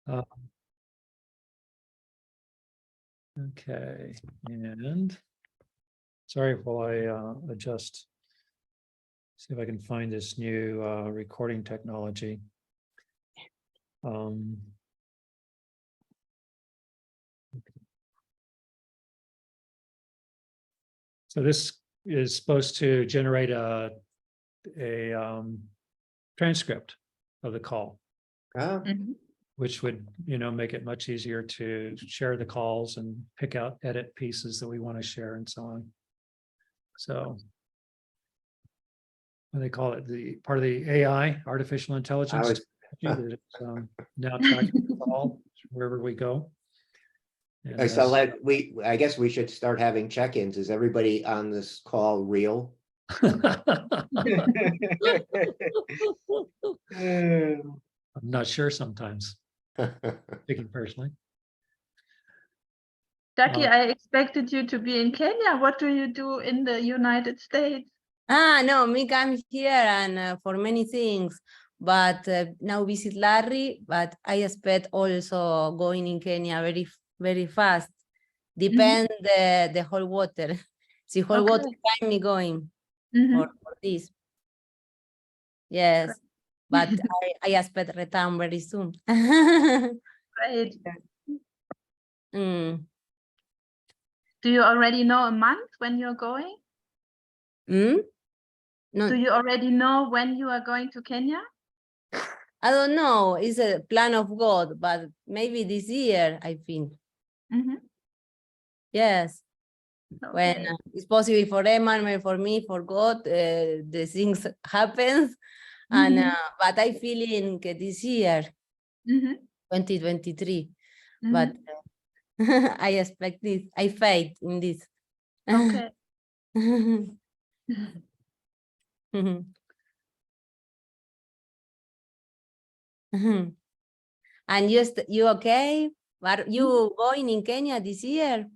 Okay, and sorry while I adjust, see if I can find this new recording technology. So this is supposed to generate a transcript of the call, which would, make it much easier to share the calls and pick out, edit pieces that we want to share and so on. So what do they call it? The part of the AI, artificial intelligence, now tracking the call wherever we go. And so I guess we should start having check-ins. Is everybody on this call real? I'm not sure sometimes, speaking personally. Jaqui, I expected you to be in Kenya. What do you do in the United States? No, me come here and for many things, but now visit Larry, but I expect also going in Kenya very, very fast. Depend the whole water. See whole water time me going for this. Yes, but I expect return very soon. Great. Do you already know a month when you're going? No. Do you already know when you are going to Kenya? I don't know. It's a plan of God, but maybe this year, I think. Yes. Okay. When it's possible for Emmanuel, for me, for God, the things happens. And but I feel in this year, 2023. But I expect this. I faith in this. Okay. And you okay? Are you going in Kenya this year?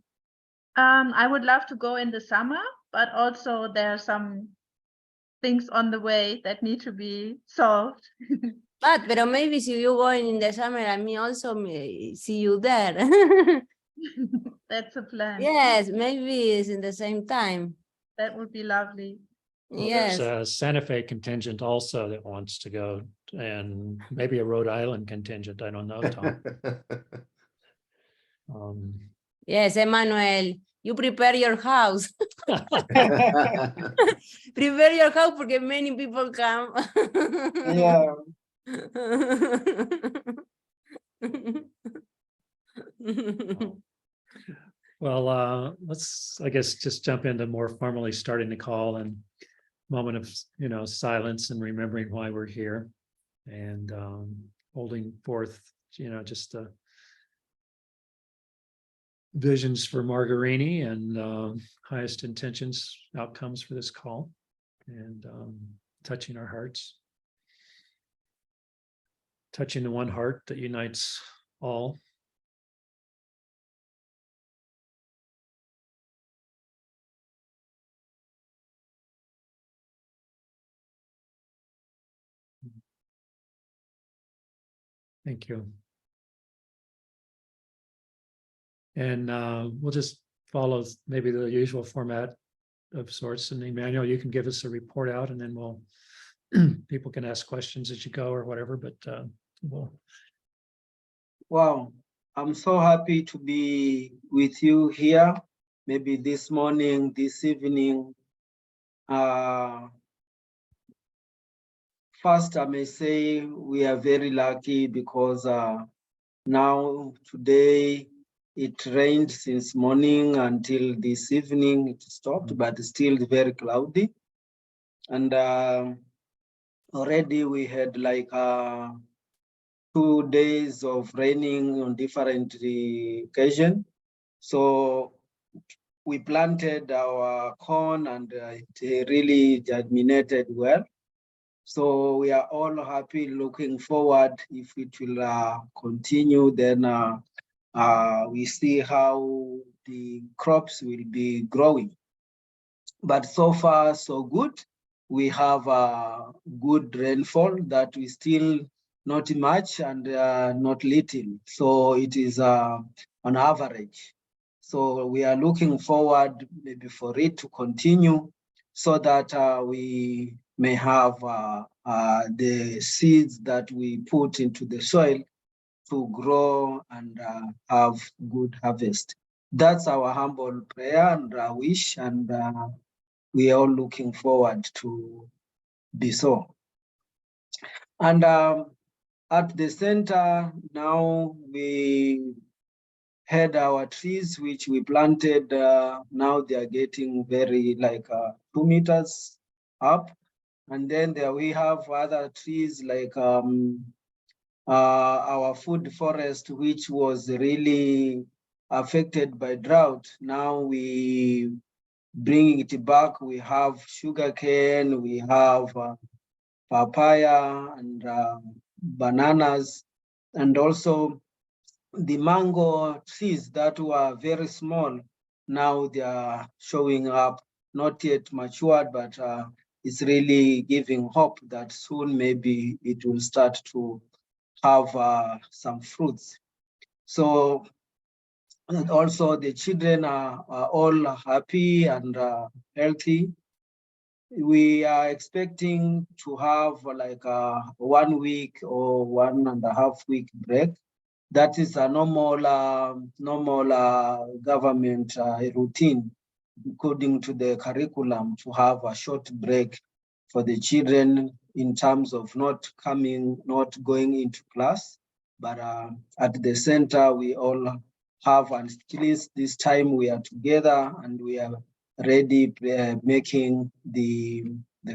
I would love to go in the summer, but also there are some things on the way that need to be solved. But maybe if you going in the summer, and me also see you there. That's a plan. Yes, maybe it's in the same time. That would be lovely. Well, yes. There's a Santa Fe contingent also that wants to go, and maybe a Rhode Island contingent. I don't know, Tom. Yes, Emmanuel, you prepare your house. Prepare your house because many people come. Yeah. Well, let's, I guess, just jump into more formally starting the call and moment of, silence and remembering why we're here, and holding forth, just visions for Magarini and highest intentions, outcomes for this call, and touching our hearts, touching the one heart that unites all. Thank you. And we'll just follow maybe the usual format of sorts. And Emmanuel, you can give us a report out, and then we'll people can ask questions as you go or whatever. But Wow, I'm so happy to be with you here. Maybe this morning, this evening. First, I may say we are very lucky because now today it rained since morning until this evening. It stopped, but still very cloudy. And already we had like 2 days of raining on different occasions. So we planted our corn and it really germinated well. So we are all happy, looking forward. If it will continue, then we see how the crops will be growing. But so far, so good. We have a good rainfall that we still not much and not little. So it is on average. So we are looking forward maybe for it to continue so that we may have the seeds that we put into the soil to grow and have good harvest. That's our humble prayer and wish, and we are all looking forward to be so. And at the center now we had our trees which we planted. Now they are getting very like 2 meters up, and then there we have other trees like our food forest, which was really affected by drought. Now we bring it back. We have sugarcane, we have papaya and bananas, and also the mango trees that were very small. Now they are showing up, not yet matured, but it's really giving hope that soon maybe it will start to have some fruits. So, and also the children are all happy and healthy. We are expecting to have like a 1 week or 1.5 week break. That is a normal government routine, according to the curriculum, to have a short break for the children in terms of not going into class. But at the center, we all have, and at least this time we are together and we are ready making the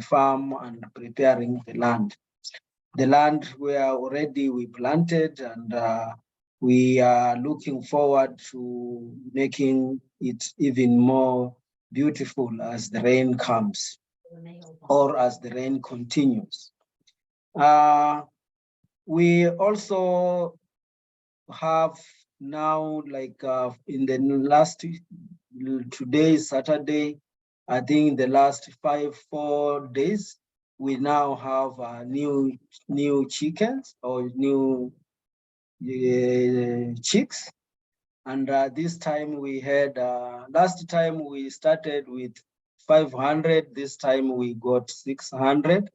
farm and preparing the land. The land where already we planted, and we are looking forward to making it even more beautiful as the rain comes or as the rain continues. We also have now, like in the last, today is Saturday, I think the last 4 days, we now have new chickens or new chicks. And this time we had, last time we started with 500, this time we got 600.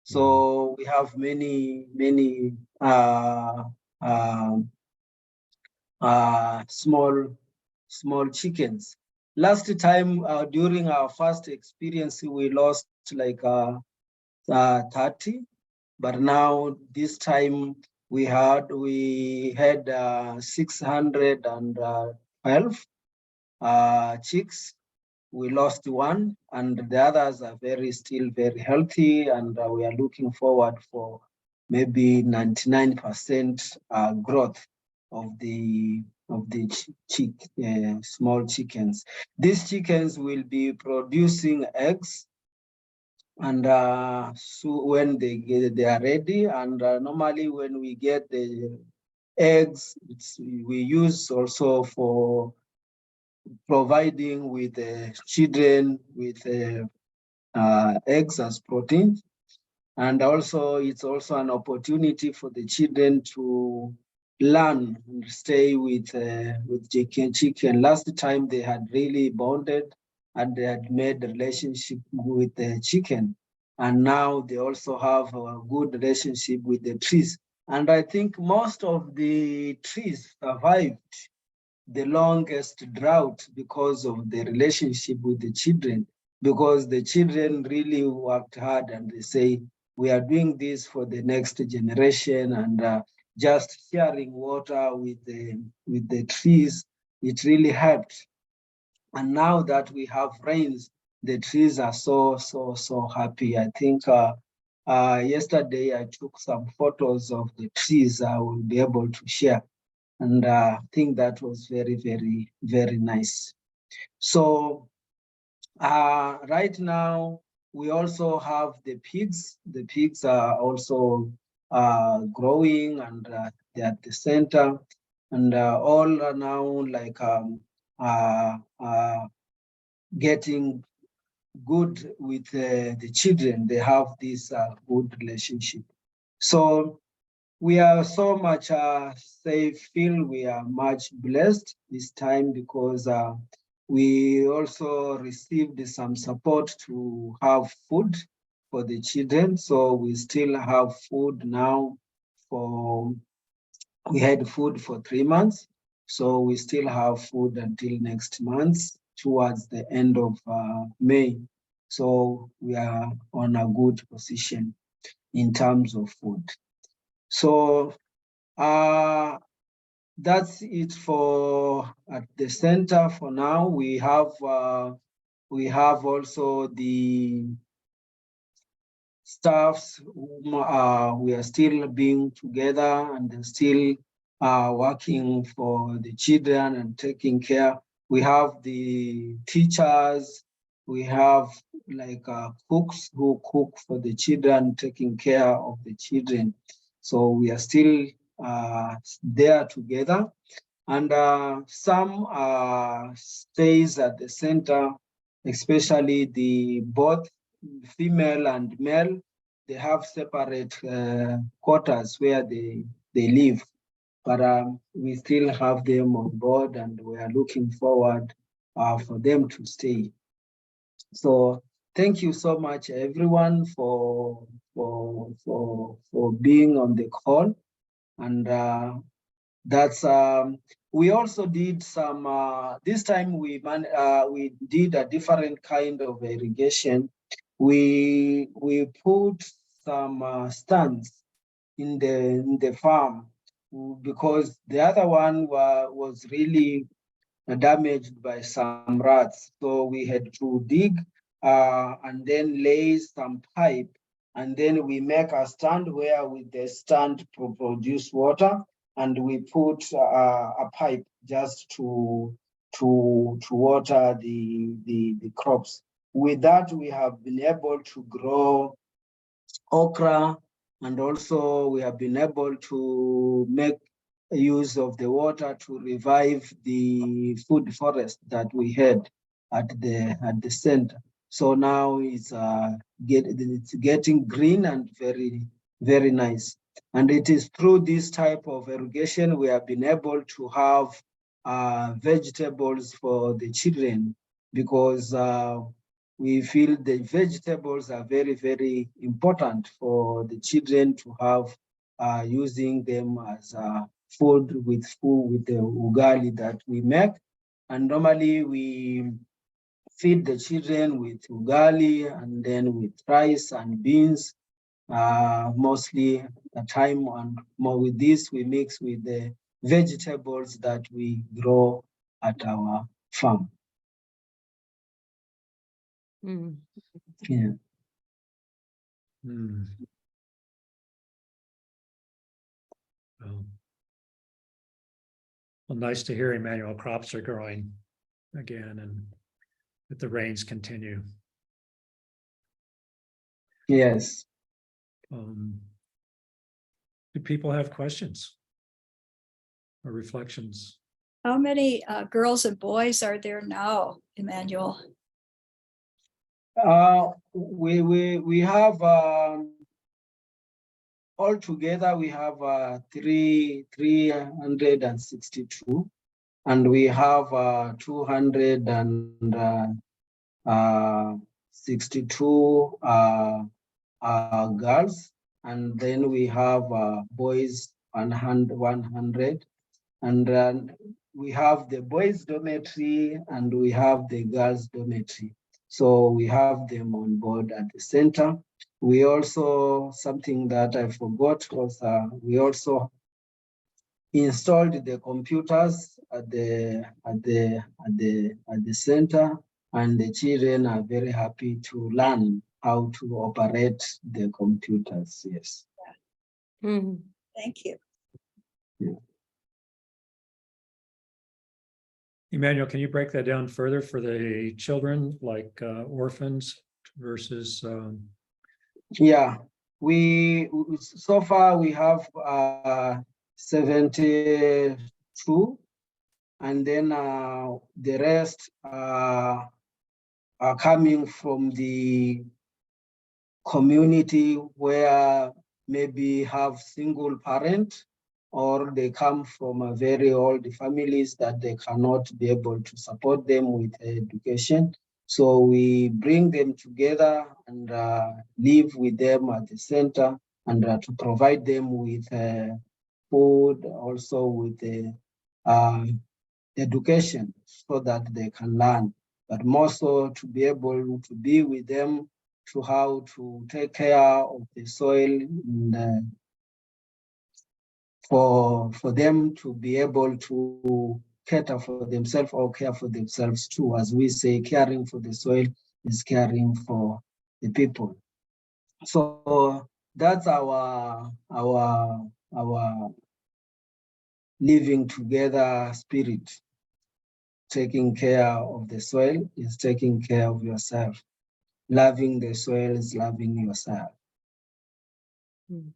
So we have many small chickens. Last time during our first experience, we lost like 30, but now this time we had 612 chicks. We lost one, and the others are still very healthy, and we are looking forward for maybe 99% growth of the small chickens. These chickens will be producing eggs, and so when they are ready, and normally when we get the eggs, we use also for providing with children with eggs as protein. And also it's also an opportunity for the children to learn and stay with Jaqui and chicken. Last time they had really bonded and they had made a relationship with the chicken. And now they also have a good relationship with the trees. And I think most of the trees survived the longest drought because of the relationship with the children, because the children really worked hard and they say, we are doing this for the next generation, and just sharing water with the trees, it really helped. And now that we have rains, the trees are so happy. I think yesterday I took some photos of the trees I will be able to share. And I think that was very nice. So right now, we also have the pigs. The pigs are also growing, and they're at the center. And all are now like getting good with the children. They have this good relationship. So we are so much feel we are much blessed this time because we also received some support to have food for the children. So we still have food now we had food for 3 months. So we still have food until next month towards the end of May. So we are on a good position in terms of food. So that's it for at the center for now. We have also the staffs whom we are still being together and still working for the children and taking care. We have the teachers, we have like cooks who cook for the children, taking care of the children. So we are still there together. And some stays at the center, especially the both female and male, they have separate quarters where they live. But we still have them on board and we are looking forward for them to stay. So thank you so much, everyone, for being on the call. And that's we also did some this time we did a different kind of irrigation. We put some stands in the farm because the other one was really damaged by some rats. So we had to dig and then lay some pipe, and then we make a stand where with the stand to produce water, and we put a pipe just to water the crops. With that, we have been able to grow okra, and also we have been able to make use of the water to revive the food forest that we had at the center. So now it's getting green and very, very nice. And it is through this type of irrigation we have been able to have vegetables for the children, because we feel the vegetables are very, very important for the children to have, using them as food with the ugali that we make. And normally we feed the children with ugali and then with rice and beans, mostly the time. And more with this, we mix with the vegetables that we grow at our farm. Mm. Yeah. Hmm. Well, nice to hear, Emmanuel, crops are growing again and that the rains continue. Yes. Do people have questions or reflections? How many girls and boys are there now, Emmanuel? We have all together we have 362, and we have 262 girls, and then we have boys 100, and we have the boys dormitory and we have the girls dormitory. So we have them on board at the center. We also, something that I forgot was we also installed the computers at the center, and the children are very happy to learn how to operate the computers. Yes. Mm. Thank you. Yeah. Emmanuel, can you break that down further for the children, like orphans versus? Yeah, we so far we have 72, and then the rest are coming from the community where maybe have single parent, or they come from a very old families that they cannot be able to support them with education. So we bring them together and live with them at the center, and to provide them with food, also with education, so that they can learn, but more so to be able to be with them, to how to take care of the soil, and for them to be able to cater for themselves or care for themselves too. As we say, caring for the soil is caring for the people. So that's our living together spirit. Taking care of the soil is taking care of yourself. Loving the soil is loving yourself. Mm.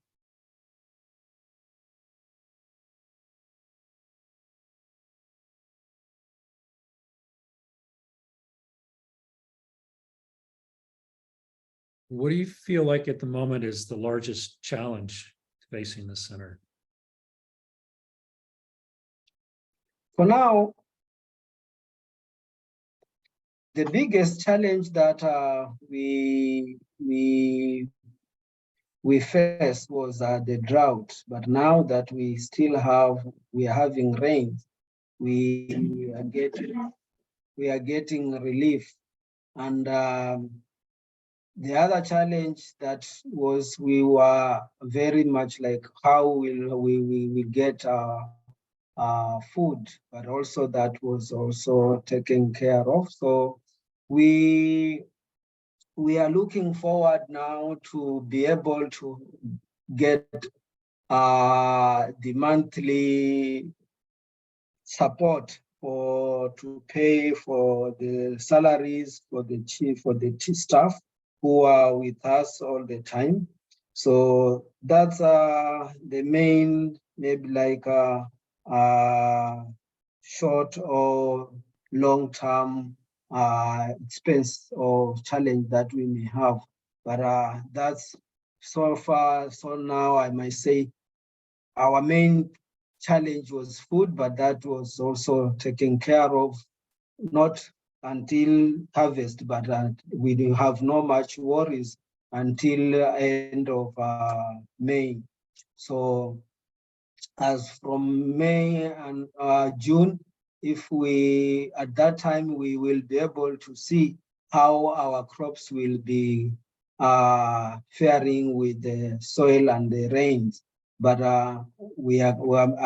What do you feel like at the moment is the largest challenge facing the center? For now, the biggest challenge that we faced was the drought. But now that we are having rain, we are getting relief. And the other challenge that was, we were very much like, how will we get food, but also that was also taken care of. So we are looking forward now to be able to get the monthly support to pay for the salaries for the staff who are with us all the time. So that's the main, maybe like short or long-term expense or challenge that we may have. But that's so far, so now I might say our main challenge was food, but that was also taken care of, not until harvest, but we do have no much worries until end of May. So as from May and June, if we, at that time, we will be able to see how our crops will be faring with the soil and the rains. But I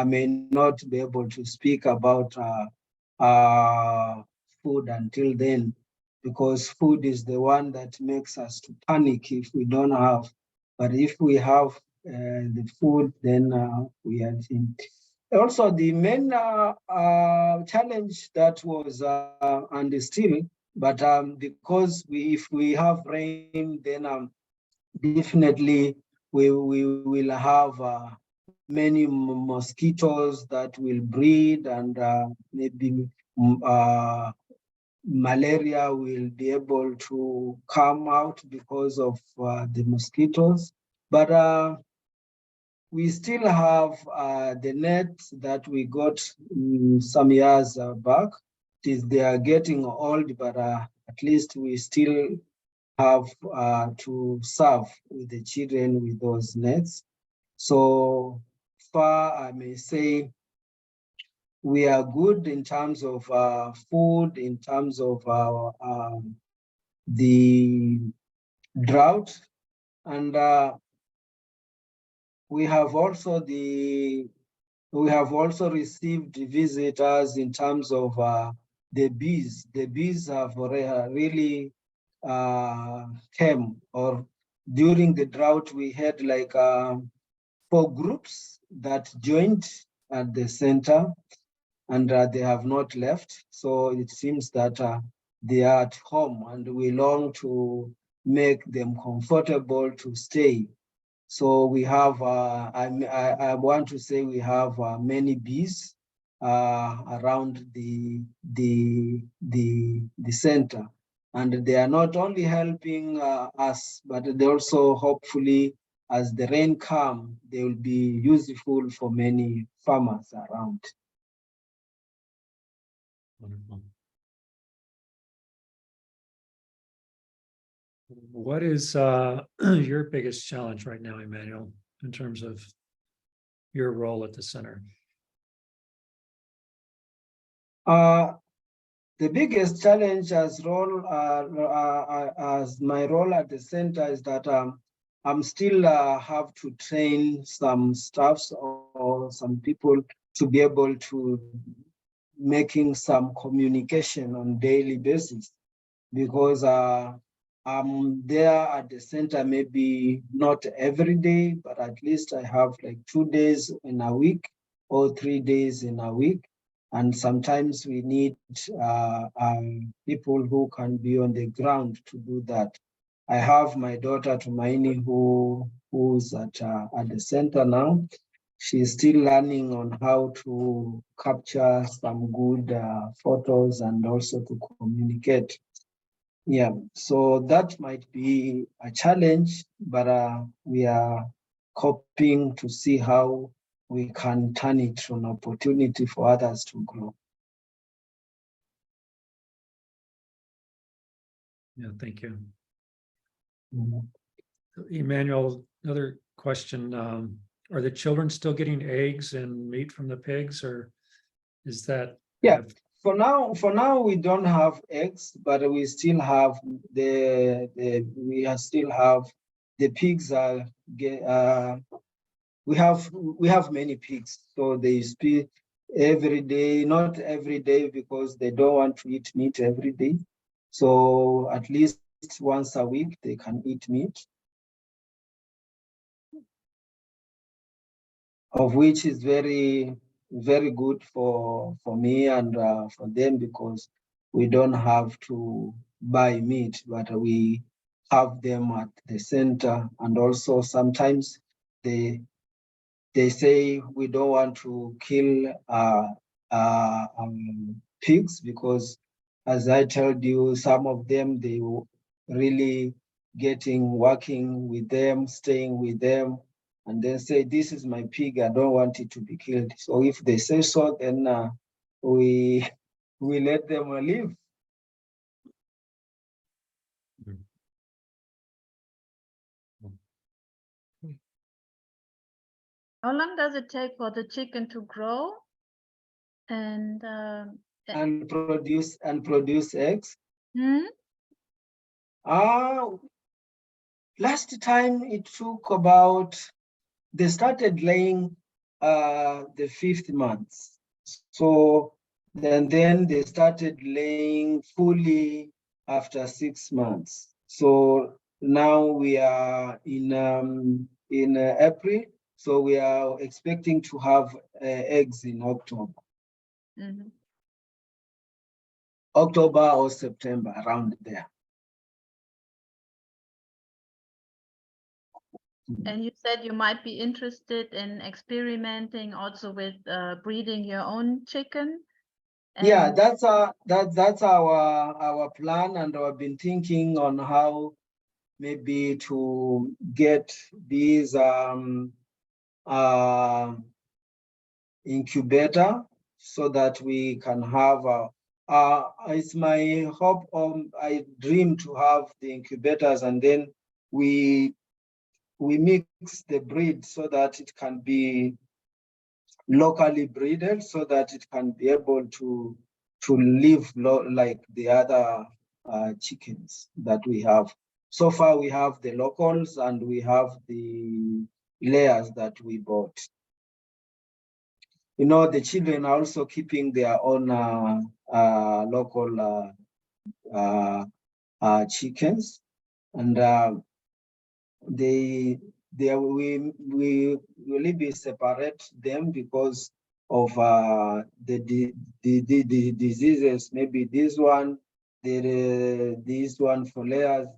may not be able to speak about food until then, because food is the one that makes us to panic if we don't have. But if we have the food, then we are in. Also, the main challenge that was and still, but because if we have rain, then definitely we will have many mosquitoes that will breed, and maybe malaria will be able to come out because of the mosquitoes. But we still have the net that we got some years back. They are getting old, but at least we still have to serve with the children with those nets. So far, I may say we are good in terms of food, in terms of the drought, and we have also received visitors in terms of the bees. The bees have really came, or during the drought we had like 4 groups that joined at the center, and they have not left. So it seems that they are at home, and we long to make them comfortable to stay. So we have, I want to say we have many bees around the center, and they are not only helping us, but they also hopefully as the rain come, they will be useful for many farmers around. Wonderful. What is your biggest challenge right now, Emmanuel, in terms of your role at the center? The biggest challenge as my role at the center is that I'm still have to train some staffs or some people to be able to making some communication on daily basis, because I'm there at the center maybe not every day, but at least I have like 2 days in a week or 3 days in a week. And sometimes we need people who can be on the ground to do that. I have my daughter Tumaini who's at the center now. She's still learning on how to capture some good photos and also to communicate. Yeah, so that might be a challenge, but we are coping to see how we can turn it to an opportunity for others to grow. Yeah, thank you. Mhm. Emmanuel, another question. Are the children still getting eggs and meat from the pigs, or is that? Yeah, for now we don't have eggs, but we still have still have the pigs are we have many pigs, so they speak every day, not every day because they don't want to eat meat every day. So at least once a week they can eat meat, of which is very, very good for me and for them, because we don't have to buy meat, but we have them at the center. And also sometimes they say we don't want to kill pigs, because as I told you, some of them, they really working with them, staying with them, and then say, this is my pig, I don't want it to be killed. So if they say so, then we let them live. How long does it take for the chicken to grow and And produce eggs? hmm? Last time it took about, they started laying the 5th month. So then they started laying fully after 6 months. So now we are in April. So we are expecting to have eggs in October. Mhm. October or September, around there. And you said you might be interested in experimenting also with breeding your own chicken. Yeah, And that's our plan, and I've been thinking on how maybe to get these incubator, so that we can have it's my hope, I dream to have the incubators, and then we mix the breed so that it can be locally breeded, so that it can be able to live like the other chickens that we have. So far we have the locals and we have the layers that we bought. You know, the children are also keeping their own local chickens, and we really be separate them because of the diseases. Maybe this one for layers,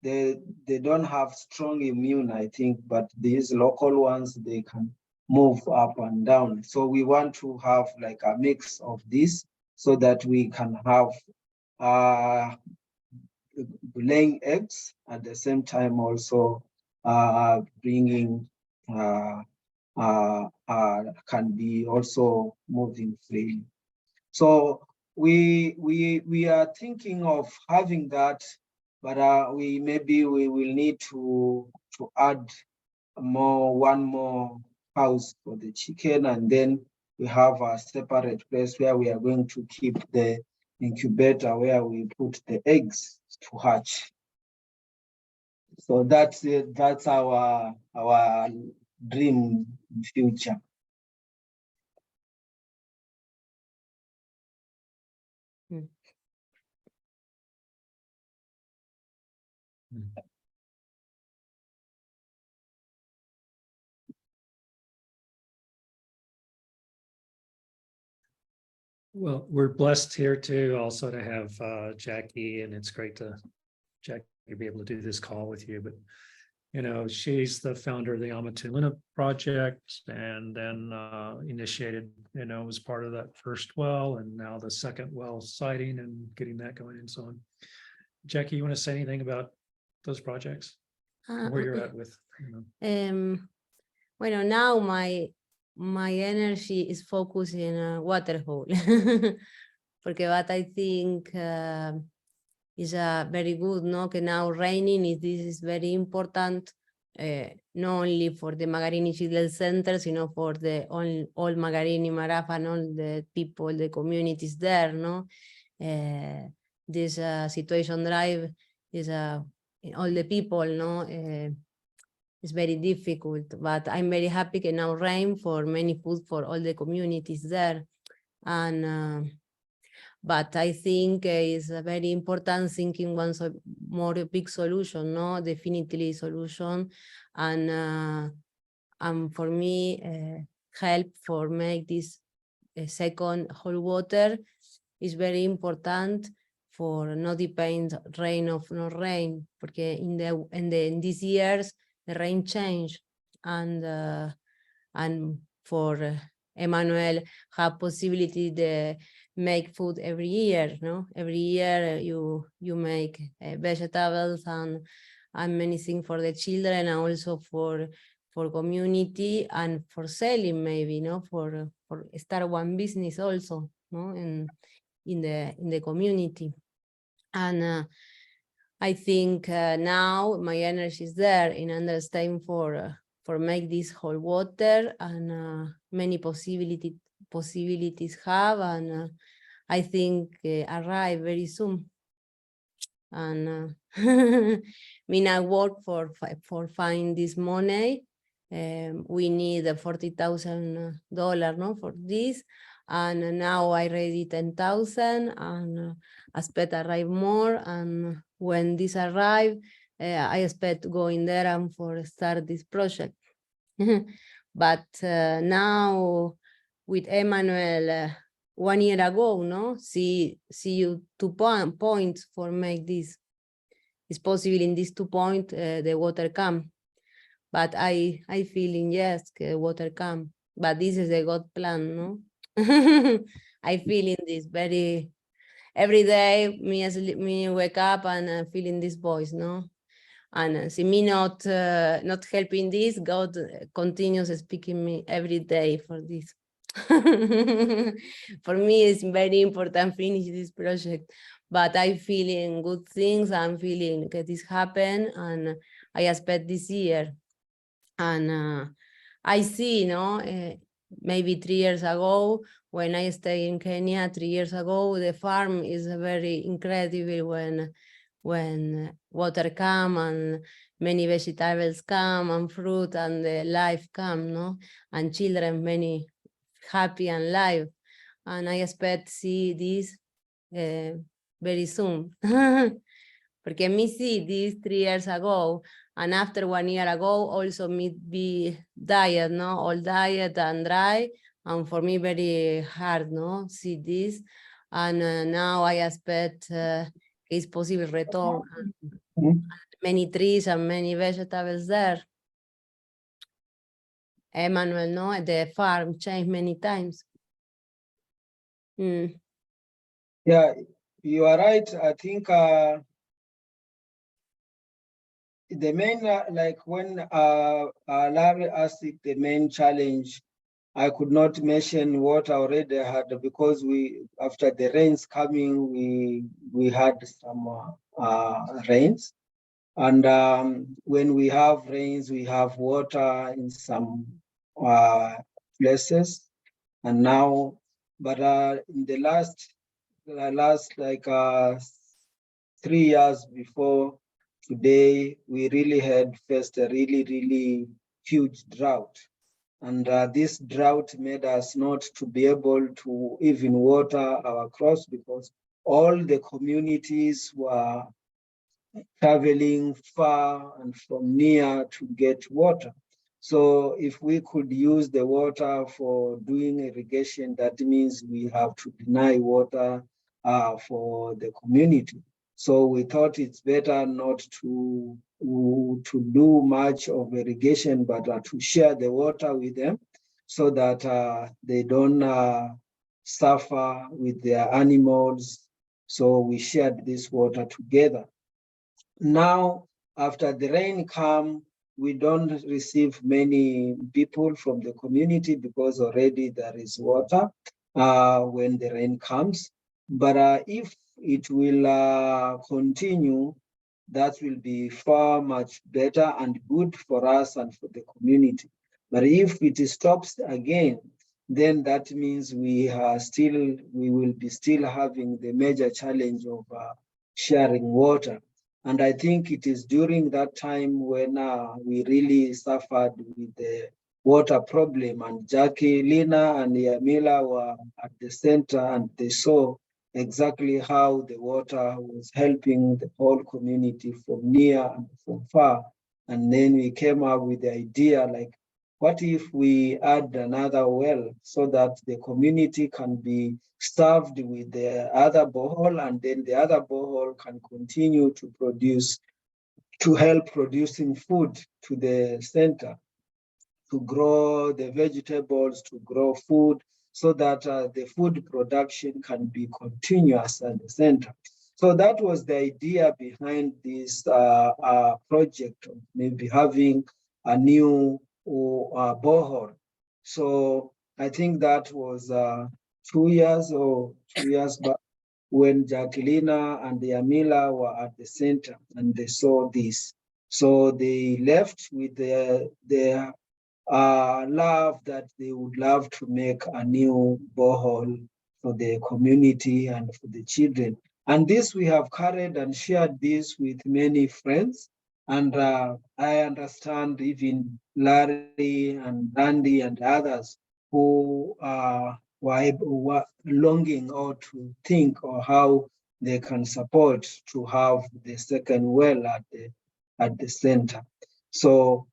they don't have strong immune, I think, but these local ones, they can move up and down. So we want to have like a mix of this, so that we can have laying eggs at the same time also bringing can be also moving freely. So we are thinking of having that, but we will need to add one more house for the chicken, and then we have a separate place where we are going to keep the incubator where we put the eggs to hatch. So that's it. That's our dream future. Well, we're blessed here too, also to have Jaqui, and it's great to Jaqui be able to do this call with you. But you know, she's the founder of the Amatulina project, and then initiated, you know, was part of that first well, and now the second well siting and getting that going and so on. Jaqui, you want to say anything about those projects? Where you're at with, you know? Well, now my energy is focused in a water hole. But I think is very good, no? Que now raining this is very important, not only for the Magarini Children's Center, sino for the all Magarini, Marafa, and all the people, the communities there, no? This situation drive is all the people, no? It's very difficult, but I'm very happy that now rain for many food for all the communities there. And but I think it's very important thinking one more big solution, no, definitely solution, and for me help for make this second whole water is very important for not depend rain of no rain, because in these years the rain change, and for Emmanuel have possibility to make food every year, no? Every year you make vegetables and many things for the children, and also for community and for selling, maybe, no? For start one business also, no? In the community. And I think now my energy is there in understanding for make this whole water, and many possibilities have, and I think arrive very soon. And me now work for find this money. We need $40,000, no, for this, and now I ready 10,000, and expect arrive more, and when this arrive, I expect go in there and for start this project. But now with Emmanuel 1 year ago, no, see you 2 points for make this. It's possible in these 2 points the water come, but I feeling yes, the water come, but this is a God plan, no. I feeling this very every day. Me wake up and feeling this voice, no, and see me not helping this. God continues speaking me every day for this. For me, it's very important finish this project, but I feeling good things. I'm feeling that this happen, and I expect this year, and I see, no, maybe 3 years ago when I stay in Kenya, 3 years ago, the farm is very incredible when water come and many vegetables come and fruit and the life come, no, and children many happy and live, and I expect see this very soon. Porque me see this 3 years ago, and after 1 year ago also me be diet, no, all diet and dry, and for me very hard, no, see this, and now I expect it's possible return, many trees and many vegetables there. Emmanuel, no, the farm changed many times. Yeah, you are right. I think the main, like when Larry asked if the main challenge, I could not mention what I already had because after the rains coming, we had some rains. And when we have rains, we have water in some places. And now, but in the last like 3 years before today, we really had faced a really huge drought. And this drought made us not to be able to even water our crops because all the communities were traveling far and from near to get water. So if we could use the water for doing irrigation, that means we have to deny water for the community. So we thought it's better not to do much of irrigation, but to share the water with them so that they don't suffer with their animals. So we shared this water together. Now, after the rain come, we don't receive many people from the community because already there is water when the rain comes. But if it will continue, that will be far much better and good for us and for the community. But if it stops again, then that means we will be still having the major challenge of sharing water. And I think it is during that time when we really suffered with the water problem, and Jaqui, Lina, and Yamila were at the center, and they saw exactly how the water was helping the whole community from near and from far. And then we came up with the idea, like, what if we add another well so that the community can be served with the other borehole, and then the other borehole can continue to help producing food to the center, to grow the vegetables, to grow food, so that the food production can be continuous at the center. So that was the idea behind this project of maybe having a new borehole. So I think that was 2 years back when Jaqui and Yamila were at the center and they saw this. So they left with their love that they would love to make a new borehole for the community and for the children. And this we have carried and shared this with many friends. And I understand even Larry and Randy and others who were longing or to think or how they can support to have the second well at the center. So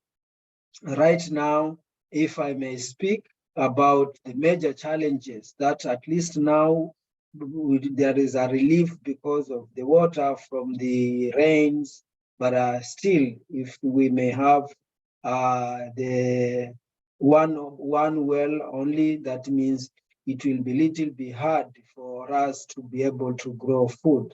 right now, if I may speak about the major challenges that at least now there is a relief because of the water from the rains, but still, if we may have the one well only, that means it will be little bit hard for us to be able to grow food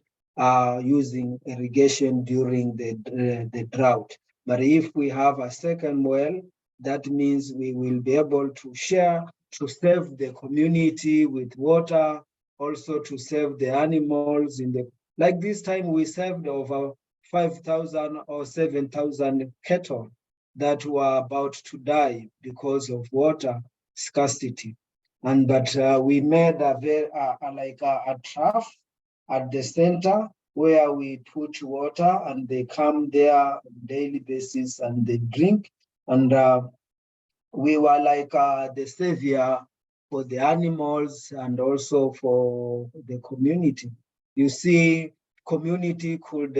using irrigation during the drought. But if we have a second well, that means we will be able to share, to save the community with water, also to save the animals like this time we saved over 5,000 or 7,000 cattle that were about to die because of water scarcity. But we made a trough at the center where we put water and they come there on a daily basis and they drink. And we were like the savior for the animals and also for the community. You see, community could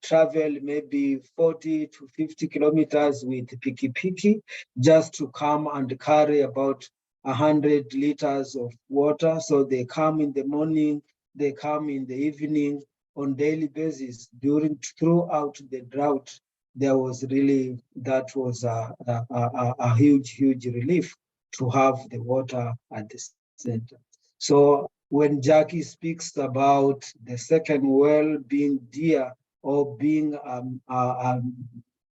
travel maybe 40 to 50 kilometers with piki just to come and carry about 100 liters of water. So they come in the morning, they come in the evening on daily basis. Throughout the drought, there was really, that was a huge relief to have the water at the center. So when Jaqui speaks about the second well being dear or being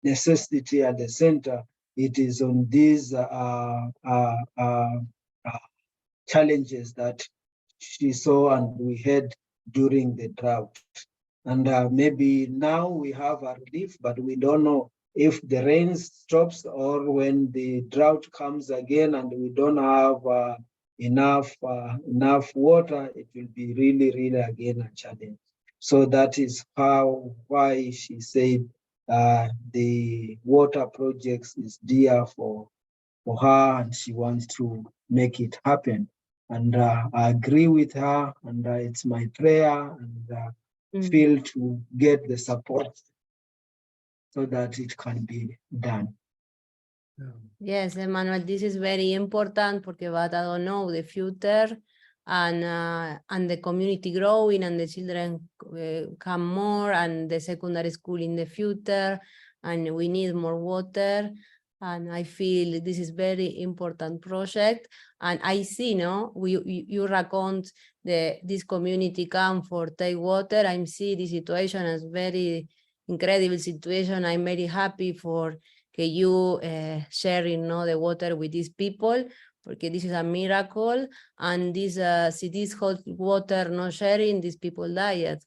necessity at the center, it is on these challenges that she saw and we had during the drought. And maybe now we have a relief, but we don't know if the rain stops or when the drought comes again and we don't have enough water, it will be really, really again a challenge. So that is why she said the water projects is dear for her, and she wants to make it happen. And I agree with her, and it's my prayer and feel to get the support so that it can be done. Yes, Emmanuel, this is very important porque but I don't know the future and the community growing and the children come more and the secondary school in the future and we need more water. And I feel this is very important project. And I see, no, you recount this community come for take water. I see the situation as very incredible situation. I'm very happy for you sharing the water with these people, because this is a miracle. And this hot water not sharing, these people died.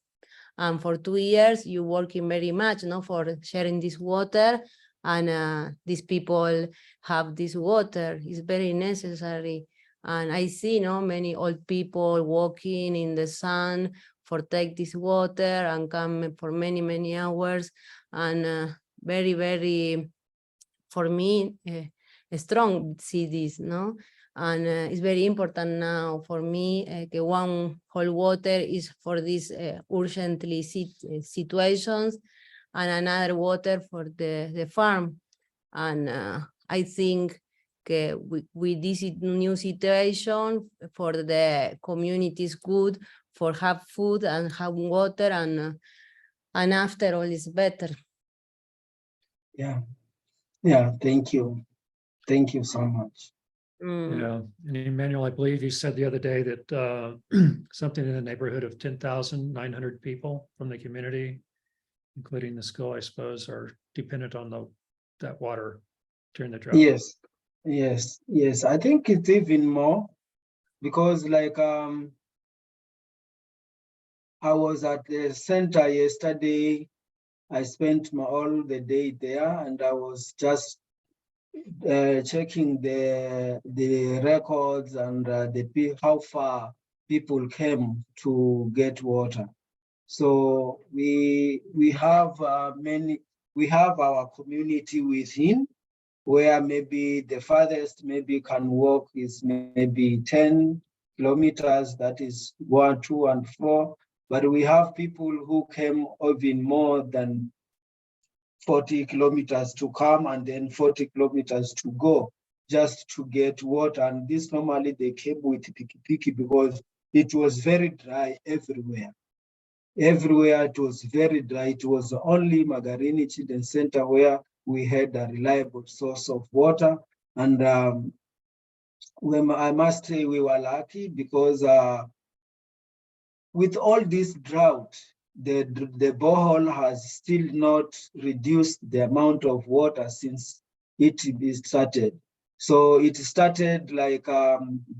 And for 2 years, you working very much for sharing this water. And these people have this water. It's very necessary. And I see many old people walking in the sun for take this water and come for many, many hours. And very, very, for me, strong see this, no? And it's very important now for me, one whole water is for these urgently situations, and another water for the farm. And I think with this new situation for the community is good for have food and have water, and after all is better. Yeah, thank you. Thank you so much. Yeah, and Emmanuel, I believe you said the other day that something in the neighborhood of 10,900 people from the community, including the school, I suppose, are dependent on that water during the drought. Yes. I think it's even more because like I was at the center yesterday. I spent all the day there, and I was just checking the records and how far people came to get water. So we have we have our community within, where maybe the farthest maybe can walk is maybe 10 kilometers, that is 1, 2, and 4. But we have people who came even more than 40 kilometers to come and then 40 kilometers to go just to get water. And this normally they came with piki because it was very dry everywhere. Everywhere it was very dry. It was only Magarini Children's Center where we had a reliable source of water. And I must say we were lucky because with all this drought, the borehole has still not reduced the amount of water since it started. So it started like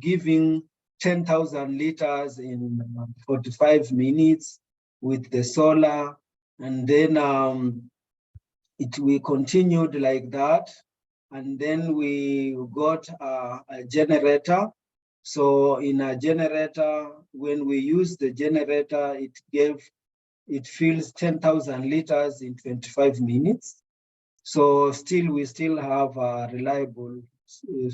giving 10,000 liters in 45 minutes with the solar. And then we continued like that. And then we got a generator. So in a generator, when we use the generator, it fills 10,000 liters in 25 minutes. So we still have a reliable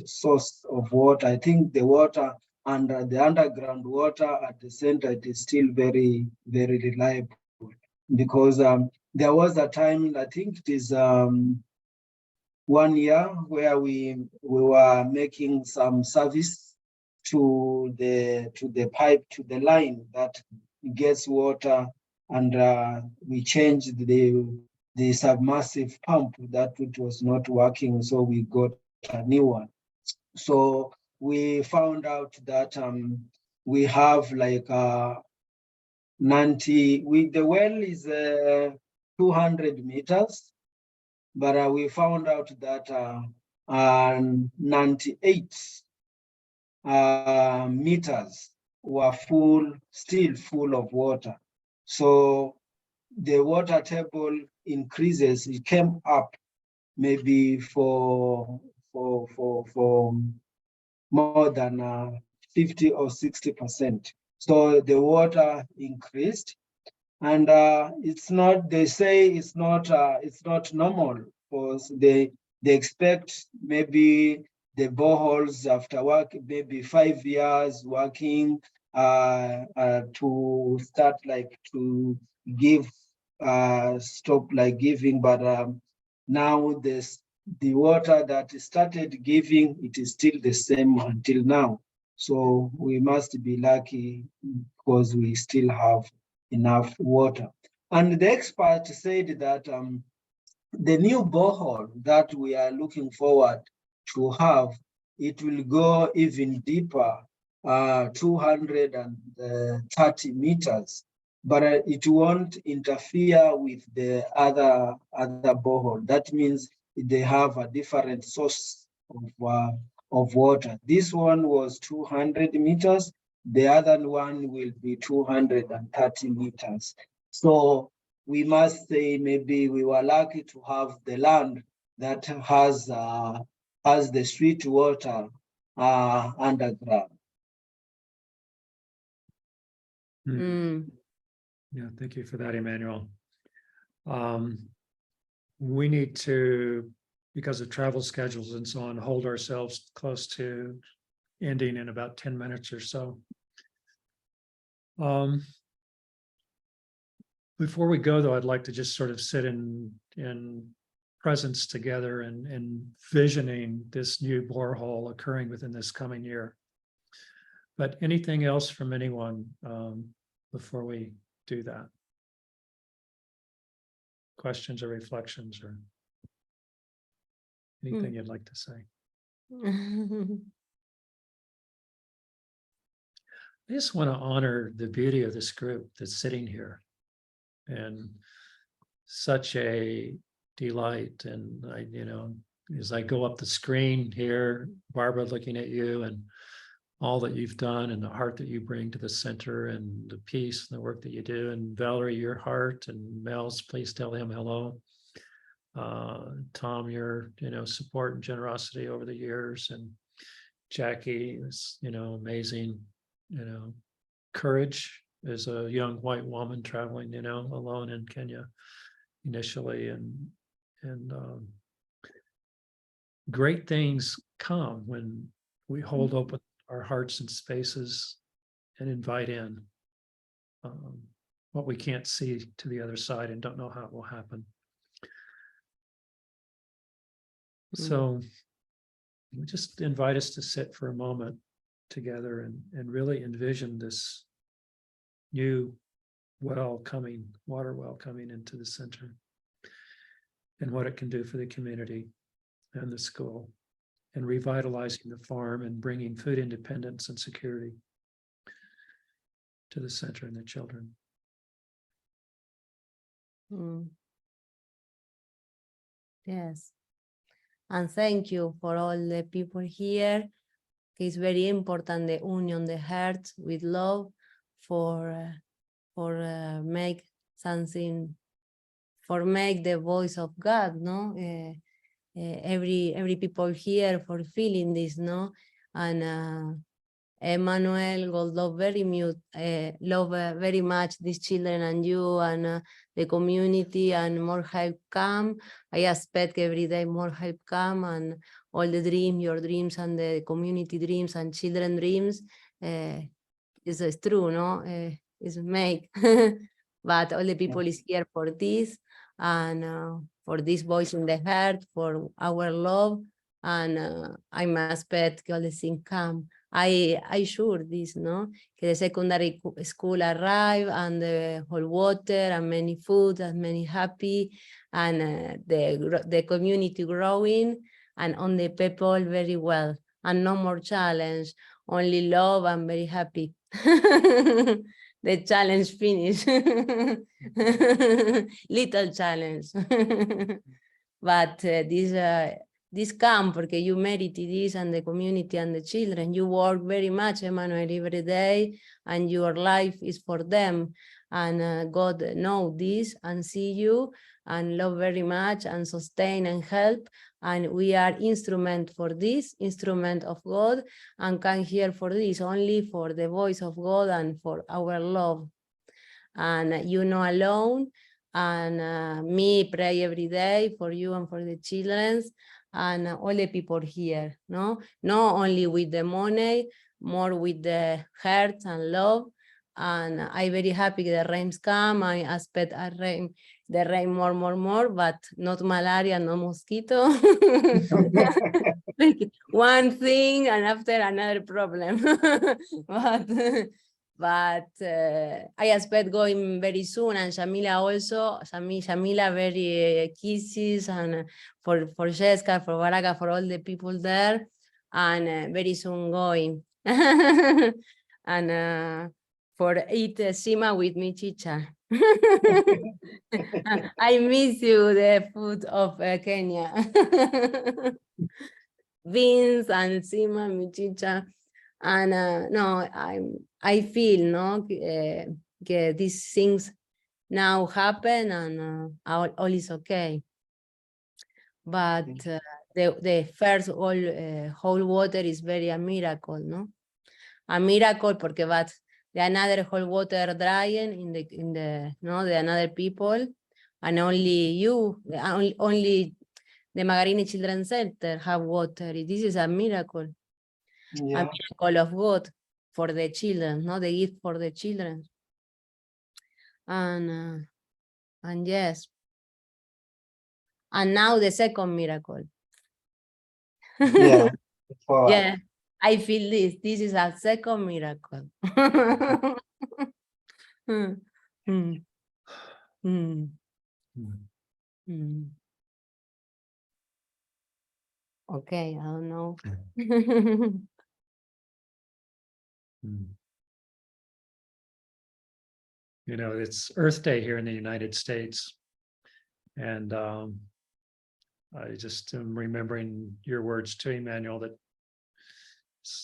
source of water. I think the water under the underground water at the center, it is still very, very reliable, because there was a time, I think it is 1 year, where we were making some service to the pipe, to the line that gets water, and we changed the submersive pump that it was not working, so we got a new one. So we found out that we have like 90. The well is 200 meters, but we found out that 98 meters were still full of water. So the water table increases. It came up maybe for more than 50 or 60%. So the water increased, and it's not. They say it's not normal, because they expect maybe the boreholes after work, maybe 5 years working, to start like to give, stop like giving, but now the water that started giving, it is still the same until now. So we must be lucky because we still have enough water. And the expert said that the new borehole that we are looking forward to have, it will go even deeper, 230 meters, but it won't interfere with the other borehole. That means they have a different source of water. This one was 200 meters. The other one will be 230 meters. So we must say maybe we were lucky to have the land that has the sweet water underground. Yeah, thank you for that, Emmanuel. We need to, because of travel schedules and so on, hold ourselves close to ending in about 10 minutes or so. Before we go, though, I'd like to just sort of sit in presence together and visioning this new borehole occurring within this coming year. But anything else from anyone before we do that? Questions or reflections or anything you'd like to say? I just want to honor the beauty of this group that's sitting here, and such a delight. And I, as I go up the screen here, Barbara, looking at you and all that you've done and the heart that you bring to the center and the peace and the work that you do. And Valerie, your heart, and Mel's, please tell him hello. Tom, your, support and generosity over the years, and Jaqui is, amazing, courage as a young white woman traveling, alone in Kenya initially, and great things come when we hold open our hearts and spaces and invite in what we can't see to the other side and don't know how it will happen. So we just invite us to sit for a moment together and really envision this new water well coming into the center, and what it can do for the community and the school, and revitalizing the farm and bringing food independence and security to the center and the children. Yes. And thank you for all the people here. It's very important, the union, the heart with love for make something, for make the voice of God, no? Every people here for feeling this, no? And Emmanuel will love very very much these children and you and the community, and more help come. I expect every day more help come, and all the dreams, your dreams and the community dreams and children dreams is true, no? Is make, but all the people is here for this, and for this voice in the heart, for our love, and I must expect all the things come. I sure this, no? The secondary school arrive, and the whole water and many food and many happy, and the community growing, and on the people very well, and no more challenge, only love and very happy. the challenge finish. Little challenge. But this come porque you merited this, and the community and the children. You work very much, Emmanuel, every day, and your life is for them. And God know this and see you and love very much and sustain and help. And we are instrument for this, instrument of God, and come here for this, only for the voice of God and for our love. And you know alone, and me pray every day for you and for the children and all the people here, no? Not only with the money, more with the heart and love. And I'm very happy the rains come. I expect the rain more, but not malaria, no mosquito. One thing and after another problem. But I expect going very soon, and Shamila also. Shamila very kisses, and for Jessica, for Baraka, for all the people there, and very soon going. And for eat sima with me chicha. I miss you, the food of Kenya. Beans and sima, michicha. And no, I feel no these things now happen, and all is okay. But the first whole water is very a miracle, no? A miracle porque but the another whole water drying in the no the another people, and only you only the Magarini Children's Center have water. This is a miracle. Yeah. A miracle of God for the children, no, the gift for the children. And yes, and now the second miracle. Yeah. For Yeah, I feel this. This is a second miracle. Mm, mm, mm, mm. Okay, I don't know. You know, it's Earth Day here in the United States. And I just am remembering your words to Emmanuel, that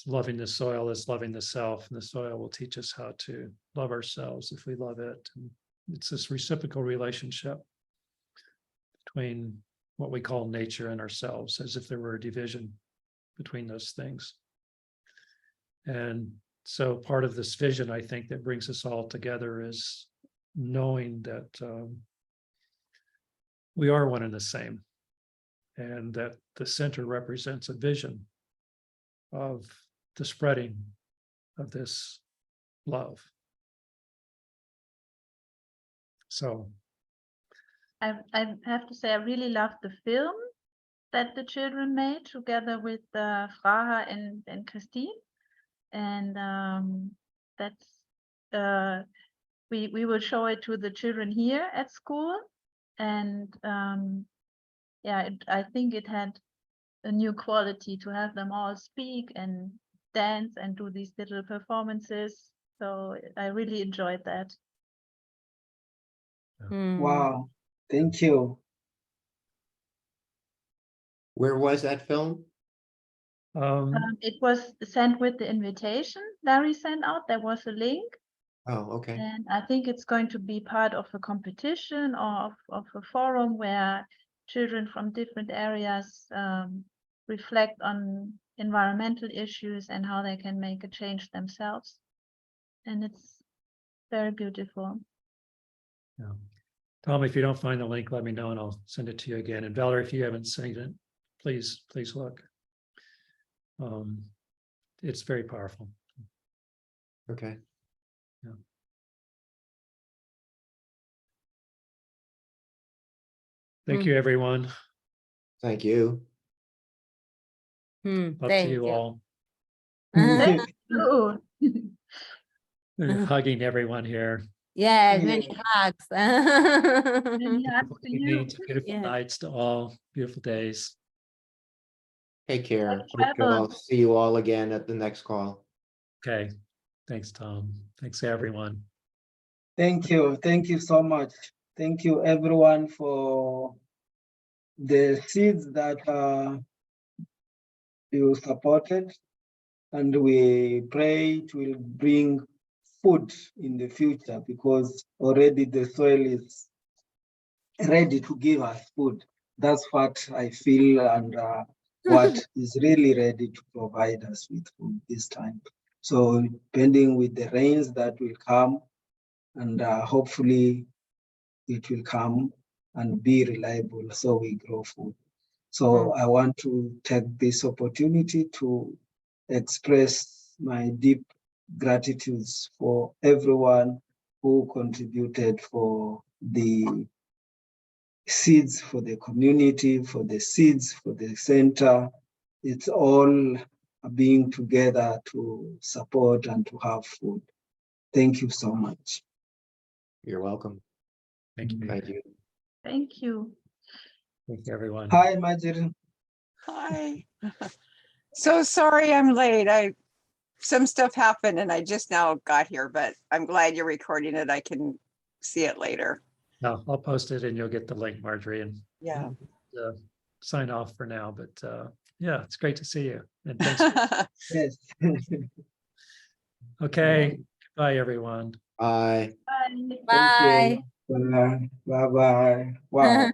loving the soil is loving the self, and the soil will teach us how to love ourselves if we love it. And it's this reciprocal relationship between what we call nature and ourselves, as if there were a division between those things. And so part of this vision, I think, that brings us all together is knowing that we are one and the same, and that the center represents a vision of the spreading of this love. So I have to say, I really loved the film that the children made together with Fraha and Christine. And that's we will show it to the children here at school. And yeah, I think it had a new quality to have them all speak and dance and do these little performances. So I really enjoyed that. Mm. wow. Thank you. Where was that film? It was sent with the invitation Larry sent out. There was a link. Oh, okay. And I think it's going to be part of a competition or of a forum where children from different areas reflect on environmental issues and how they can make a change themselves. And it's very beautiful. yeah. Tom, if you don't find the link, let me know and I'll send it to you again. And Valerie, if you haven't seen it, please look. It's very powerful. Okay. Thank you, everyone. Thank you. Up to Thank you you. all. Ooh. We're hugging everyone here. Yes, many hugs. Many hugs to you. Evening to beautiful Yeah. nights to all, beautiful days. Take care. Safe Hope travel. I'll see you all again at the next call. Okay. Thanks, Tom. Thanks, everyone. Thank you so much. Thank you everyone for the seeds that you supported, and we pray it will bring food in the future, because already the soil is ready to give us food. That's what I feel, and what is really ready to provide us with food this time. So depending with the rains that will come, and hopefully it will come and be reliable, so we grow food. So I want to take this opportunity to express my deep gratitude for everyone who contributed for the seeds, for the community, for the seeds, for the center. It's all being together to support and to have food. Thank you so much. You're welcome. Thank you. Thank you. Thank you. Thank you, everyone. Hi, Magarini. Hi. So sorry I'm late. Some stuff happened and I just now got here, but I'm glad you're recording it. I can see it later. No, I'll post it and you'll get the link, Marjorie, and Yeah. sign off for now. But yeah, it's great to see you. And thanks. Yes. Okay. Bye, everyone. Bye. Bye. Bye. Bye. Bye. Wow.